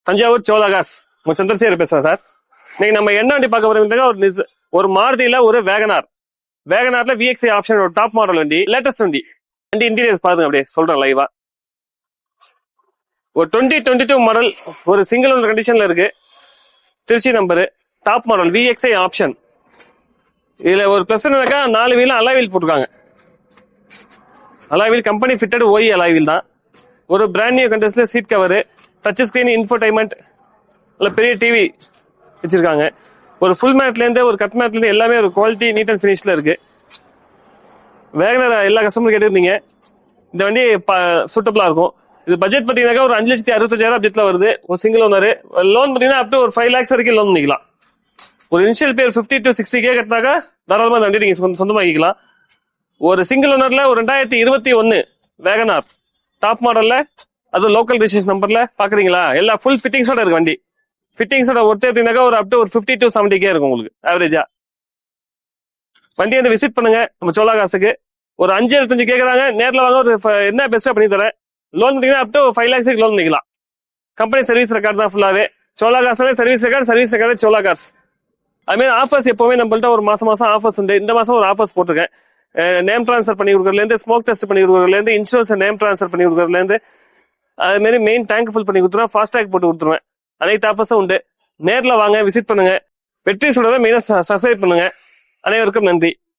தஞ்சாவூர் சோழாகாஸ் உங்க சந்திரசேகர் பேசுறேன் சார். இன்னைக்கு நம்ம என்ன வண்டி பார்க்க போறோம்? ஒரு மாருதியில ஒரு வேகனார்ல விஎக்ஸ்ஐ ஆப்ஷன் ஒரு டாப் மாடல் வண்டி, லேட்டஸ்ட் வண்டி இன்டீரியர்ஸ் பாருங்க, அப்படியே சொல்றேன் லைவா. ஒரு 2022 மாடல், ஒரு சிங்கிள் ஓனர் கண்டிஷன்ல இருக்கு, Trichy number, top model VXi option. இதுல ஒரு பிளஸ் என்னக்கா, 4 வீல் அலாய் வீல் போட்டிருக்காங்க. Alloy wheel company fitted OE alloy wheel தான். ஒரு பிராண்ட் நியூ கண்டஸ்ட்ல seat cover, touch screen, infotainment, பெரிய டிவி வச்சிருக்காங்க. ஒரு ஃபுல் மேட்ல இருந்து ஒரு கட் மேட்ல இருந்து எல்லாமே ஒரு குவாலிட்டி நீட் அண்ட் ஃபினிஷ்ல இருக்கு. வேகனர் எல்லா கஸ்டமர் கேட்டிருந்தீங்க, இந்த வண்டி சூட்டபிளா இருக்கும். இது பட்ஜெட் பாத்தீங்கன்னா ஒரு 5,65,000 பட்ஜெட்ல வருது. ஒரு சிங்கிள் ஓனர் லோன் பாத்தீங்கன்னா அப் டு ஒரு 5 lakhs வரைக்கும் லோன் பண்ணிக்கலாம். ஒரு இனிஷியல் பேர் 50 to 60K கட்டினாக்கா தாராளமா வண்டி நீங்க சொந்தமாக்கிக்கலாம். ஒரு சிங்கிள் ஓனர்ல ஒரு 2021 வேகனார் டாப் மாடல்ல, அது லோக்கல் ரிஜிஸ்ட்ரேஷன் நம்பர்ல பாக்குறீங்களா, எல்லா ஃபுல் ஃபிட்டிங்ஸோட இருக்கு வண்டி. ஃபிட்டிங்ஸோட ஒருத்தர் எடுத்தீங்கன்னாக்கா ஒரு அப் டு ஒரு 50 to 70K இருக்கும் உங்களுக்கு ஆவரேஜா. வண்டியை வந்து விசிட் பண்ணுங்க நம்ம சோழாகாசுக்கு. ஒரு 5.25 கேட்கறாங்க, நேரில் வாங்க, ஒரு என்ன பெஸ்டா பண்ணி தரேன். லோன் பண்ணீங்கன்னா அப் டு 5 lakhs லோன் பண்ணிக்கலாம். கம்பெனி சர்வீஸ் ரெக்கார்ட் தான் ஃபுல்லாவே. சோழாகாஸ்ல சர்வீஸ் ரெக்கார்டு சோழாகாஸ். அதுமாதிரி ஆஃபர்ஸ் எப்பவுமே நம்மள்ட்ட ஒரு மாசம் ஆஃபர்ஸ் உண்டு. இந்த மாசம் ஒரு ஆஃபர்ஸ் போட்டிருக்கேன். நேம் டிரான்ஸ்ஃபர் பண்ணி கொடுக்கறதுல இருந்து, ஸ்மோக் டெஸ்ட் பண்ணி கொடுக்கறதுல இருந்து, இன்சூரன்ஸ் நேம் டிரான்ஸ்ஃபர் பண்ணி கொடுக்கறதுல இருந்து, அது மாதிரி மெயின் டேங்க் ஃபுல் பண்ணி கொடுத்துருவேன், ஃபாஸ்டாக் போட்டு கொடுத்துருவேன். அனைத்து ஆஃபர்ஸும் உண்டு. நேரில் வாங்க, விசிட் பண்ணுங்க. வெற்றி சுடரை மெயினா சப்ஸ்கிரைப் பண்ணுங்க. அனைவருக்கும் நன்றி.